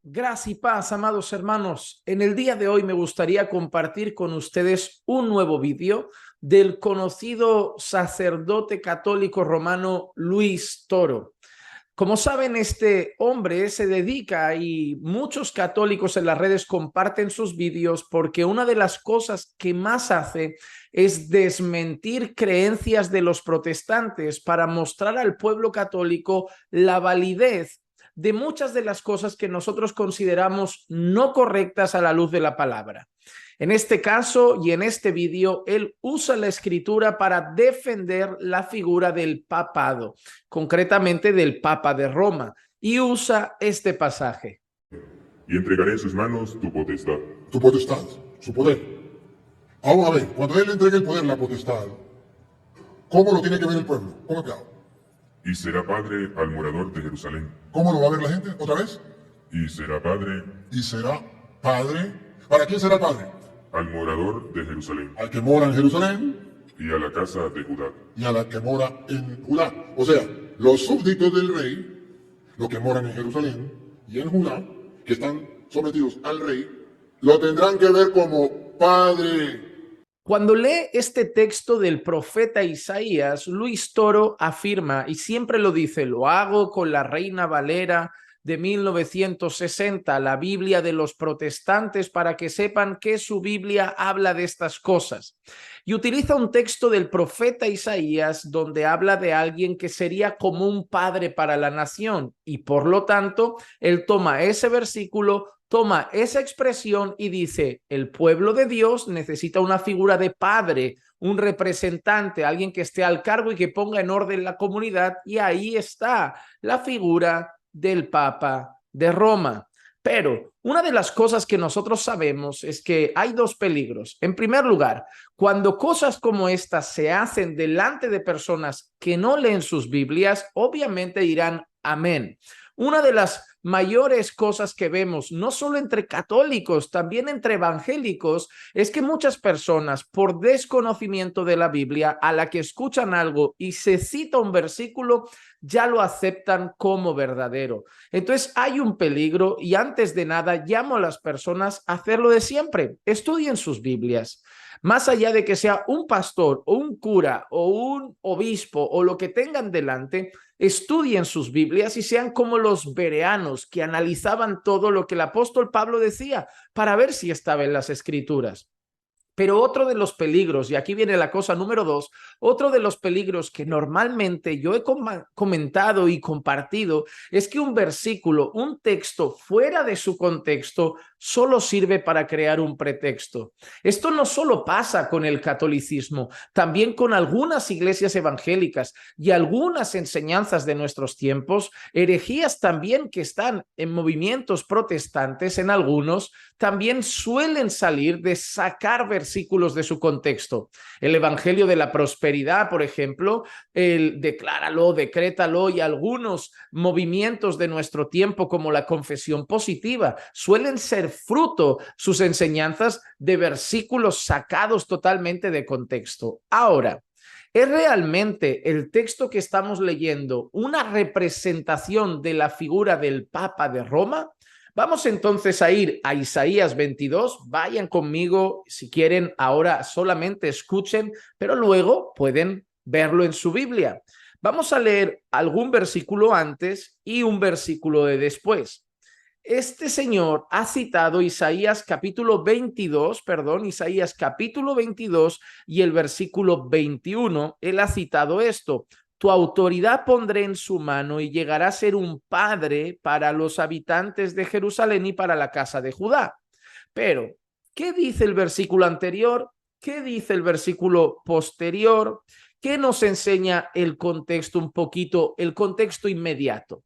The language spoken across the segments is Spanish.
Gracia y paz, amados hermanos. En el día de hoy me gustaría compartir con ustedes un nuevo vídeo del conocido sacerdote católico romano Luis Toro. Como saben, este hombre se dedica y muchos católicos en las redes comparten sus vídeos porque una de las cosas que más hace es desmentir creencias de los protestantes para mostrar al pueblo católico la validez de muchas de las cosas que nosotros consideramos no correctas a la luz de la palabra. En este caso y en este vídeo, él usa la escritura para defender la figura del papado, concretamente del Papa de Roma, y usa este pasaje. Y entregaré en sus manos tu potestad. Tu potestad, su poder. Ahora ven, cuando él entregue el poder, la potestad, ¿cómo lo tiene que ver el pueblo? ¿Cómo que hago? Y será padre al morador de Jerusalén. ¿Cómo lo va a ver la gente? ¿Otra vez? Y será padre Y será padre. ¿Para quién será el padre? al morador de Jerusalén Al que mora en Jerusalén y a la casa de Judá. y a la que mora en Judá. O sea, los súbditos del rey, los que moran en Jerusalén y en Judá, que están sometidos al rey, lo tendrán que ver como padre. Cuando lee este texto del profeta Isaías, Luis Toro afirma, y siempre lo dice, lo hago con la Reina Valera de 1960, la Biblia de los protestantes, para que sepan que su Biblia habla de estas cosas. Y utiliza un texto del profeta Isaías donde habla de alguien que sería como un padre para la nación. Y por lo tanto, él toma ese versículo, toma esa expresión y dice, el pueblo de Dios necesita una figura de padre, un representante, alguien que esté al cargo y que ponga en orden la comunidad, y ahí está la figura del Papa de Roma. Pero una de las cosas que nosotros sabemos es que hay dos peligros. En primer lugar, cuando cosas como estas se hacen delante de personas que no leen sus Biblias, obviamente dirán amén. Una de las mayores cosas que vemos, no solo entre católicos, también entre evangélicos, es que muchas personas, por desconocimiento de la Biblia, a la que escuchan algo y se cita un versículo, ya lo aceptan como verdadero. Entonces hay un peligro y antes de nada llamo a las personas a hacerlo de siempre. Estudien sus Biblias. Más allá de que sea un pastor o un cura o un obispo o lo que tengan delante, estudien sus Biblias y sean como los bereanos que analizaban todo lo que el apóstol Pablo decía para ver si estaba en las escrituras. Pero otro de los peligros, y aquí viene la cosa número 2, otro de los peligros que normalmente yo he comentado y compartido es que un versículo, un texto fuera de su contexto, solo sirve para crear un pretexto. Esto no solo pasa con el catolicismo, también con algunas iglesias evangélicas y algunas enseñanzas de nuestros tiempos, herejías también que están en movimientos protestantes, en algunos, también suelen salir de sacar versículos de su contexto. El evangelio de la prosperidad, por ejemplo, el decláralo, decrétalo, y algunos movimientos de nuestro tiempo como la confesión positiva suelen ser fruto, sus enseñanzas, de versículos sacados totalmente de contexto. Ahora, ¿es realmente el texto que estamos leyendo una representación de la figura del Papa de Roma? Vamos entonces a ir a Isaías 22, vayan conmigo, si quieren ahora solamente escuchen, pero luego pueden verlo en su Biblia. Vamos a leer algún versículo antes y un versículo de después. Este señor ha citado Isaías capítulo 22, Isaías capítulo 22 y el versículo 21, él ha citado esto. Tu autoridad pondré en su mano y llegará a ser un padre para los habitantes de Jerusalén y para la casa de Judá. Pero, ¿qué dice el versículo anterior? ¿Qué dice el versículo posterior? ¿Qué nos enseña el contexto un poquito, el contexto inmediato?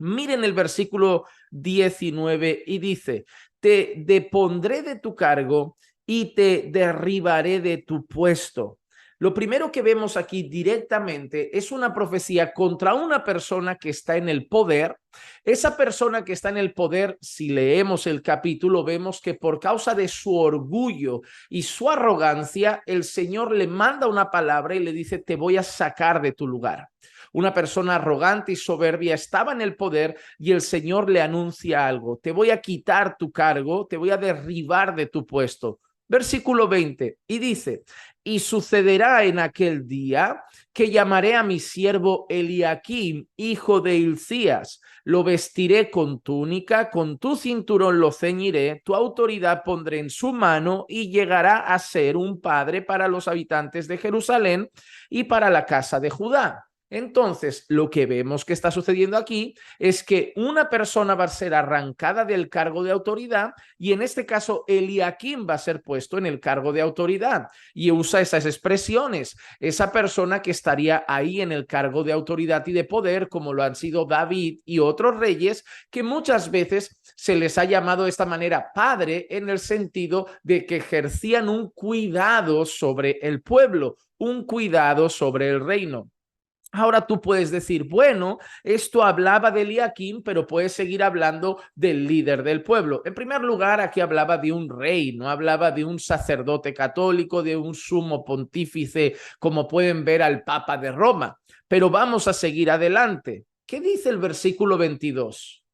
Miren el versículo 19 y dice, te depondré de tu cargo y te derribaré de tu puesto. Lo primero que vemos aquí directamente es una profecía contra una persona que está en el poder. Esa persona que está en el poder, si leemos el capítulo, vemos que por causa de su orgullo y su arrogancia, el Señor le manda una palabra y le dice, te voy a sacar de tu lugar. Una persona arrogante y soberbia estaba en el poder y el Señor le anuncia algo. Te voy a quitar tu cargo, te voy a derribar de tu puesto. Versículo 20, y dice, y sucederá en aquel día que llamaré a mi siervo Eliaquim, hijo de Hilcías, lo vestiré con túnica, con tu cinturón lo ceñiré, tu autoridad pondré en su mano y llegará a ser un padre para los habitantes de Jerusalén y para la casa de Judá. Entonces, lo que vemos que está sucediendo aquí es que una persona va a ser arrancada del cargo de autoridad y en este caso Eliaquim va a ser puesto en el cargo de autoridad y usa esas expresiones. Esa persona que estaría ahí en el cargo de autoridad y de poder, como lo han sido David y otros reyes, que muchas veces se les ha llamado de esta manera padre en el sentido de que ejercían un cuidado sobre el pueblo, un cuidado sobre el reino. Ahora tú puedes decir, bueno, esto hablaba de Eliaquim, pero puedes seguir hablando del líder del pueblo. En primer lugar, aquí hablaba de un rey, no hablaba de un sacerdote católico, de un sumo pontífice, como pueden ver al Papa de Roma. Pero vamos a seguir adelante. ¿Qué dice el versículo 22?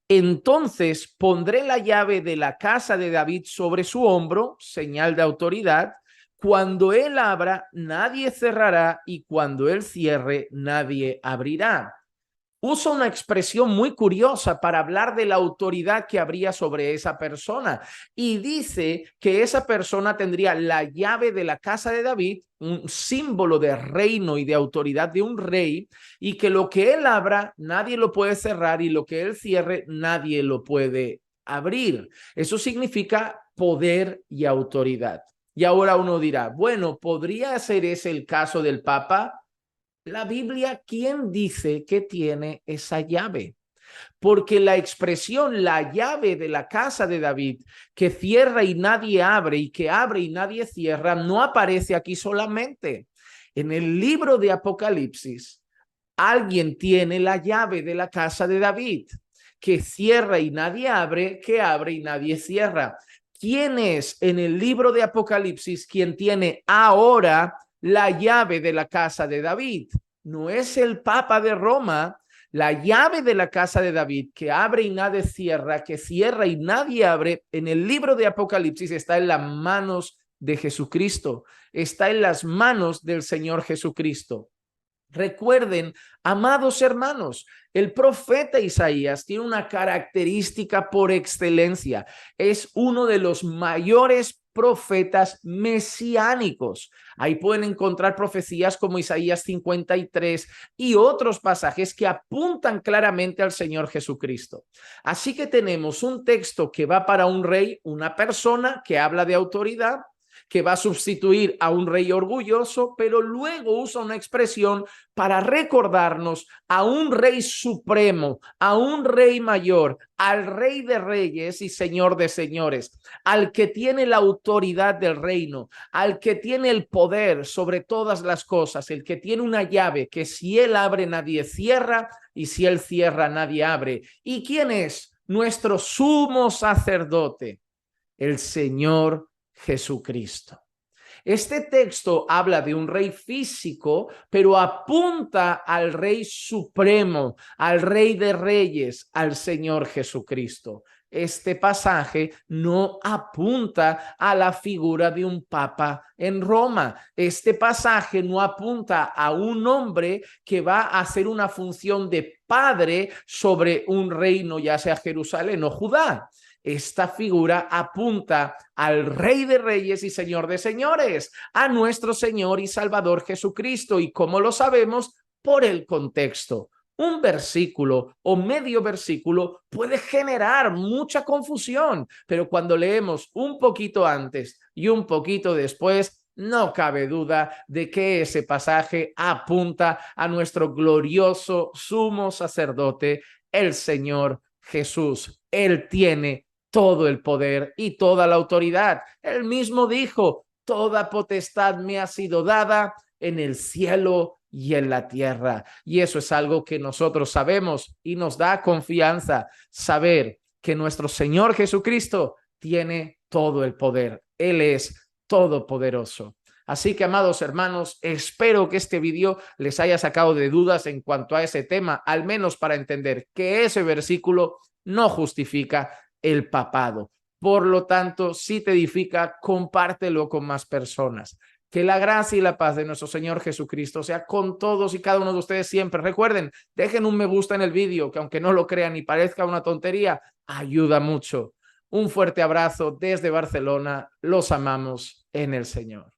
Entonces pondré la llave de la casa de David sobre su hombro, señal de autoridad. Cuando él abra, nadie cerrará, y cuando él cierre, nadie abrirá. Usa una expresión muy curiosa para hablar de la autoridad que habría sobre esa persona y dice que esa persona tendría la llave de la casa de David, un símbolo de reino y de autoridad de un rey, y que lo que él abra nadie lo puede cerrar y lo que él cierre nadie lo puede abrir. Eso significa poder y autoridad. Y ahora uno dirá, bueno, ¿podría ser ese el caso del Papa? La Biblia, ¿quién dice que tiene esa llave? Porque la expresión, la llave de la casa de David, que cierra y nadie abre y que abre y nadie cierra, no aparece aquí solamente. En el libro de Apocalipsis, alguien tiene la llave de la casa de David, que cierra y nadie abre, que abre y nadie cierra. ¿Quién es en el libro de Apocalipsis quien tiene ahora la llave de la casa de David? No es el Papa de Roma. La llave de la casa de David, que abre y nadie cierra, que cierra y nadie abre, en el libro de Apocalipsis está en las manos de Jesucristo, está en las manos del Señor Jesucristo. Recuerden, amados hermanos, el profeta Isaías tiene una característica por excelencia. Es uno de los mayores profetas mesiánicos. Ahí pueden encontrar profecías como Isaías 53 y otros pasajes que apuntan claramente al Señor Jesucristo. Así que tenemos un texto que va para un rey, una persona que habla de autoridad, que va a sustituir a un rey orgulloso, pero luego usa una expresión para recordarnos a un rey supremo, a un rey mayor, al rey de reyes y señor de señores, al que tiene la autoridad del reino, al que tiene el poder sobre todas las cosas, el que tiene una llave que si él abre nadie cierra y si él cierra nadie abre. ¿Y quién es? Nuestro sumo sacerdote, el Señor Jesucristo. Este texto habla de un rey físico, pero apunta al rey supremo, al rey de reyes, al Señor Jesucristo. Este pasaje no apunta a la figura de un papa en Roma. Este pasaje no apunta a un hombre que va a hacer una función de padre sobre un reino, ya sea Jerusalén o Judá. Esta figura apunta al Rey de Reyes y Señor de Señores, a nuestro Señor y Salvador Jesucristo. ¿Y cómo lo sabemos? Por el contexto. Un versículo o medio versículo puede generar mucha confusión, pero cuando leemos un poquito antes y un poquito después, no cabe duda de que ese pasaje apunta a nuestro glorioso sumo sacerdote, el Señor Jesús. Él tiene todo el poder y toda la autoridad. Él mismo dijo, toda potestad me ha sido dada en el cielo y en la tierra. Y eso es algo que nosotros sabemos y nos da confianza saber que nuestro Señor Jesucristo tiene todo el poder. Él es todopoderoso. Así que, amados hermanos, espero que este vídeo les haya sacado de dudas en cuanto a ese tema, al menos para entender que ese versículo no justifica el papado. Por lo tanto, si te edifica, compártelo con más personas. Que la gracia y la paz de nuestro Señor Jesucristo sea con todos y cada uno de ustedes siempre. Recuerden, dejen un me gusta en el vídeo, que aunque no lo crean y parezca una tontería, ayuda mucho. Un fuerte abrazo desde Barcelona. Los amamos en el Señor.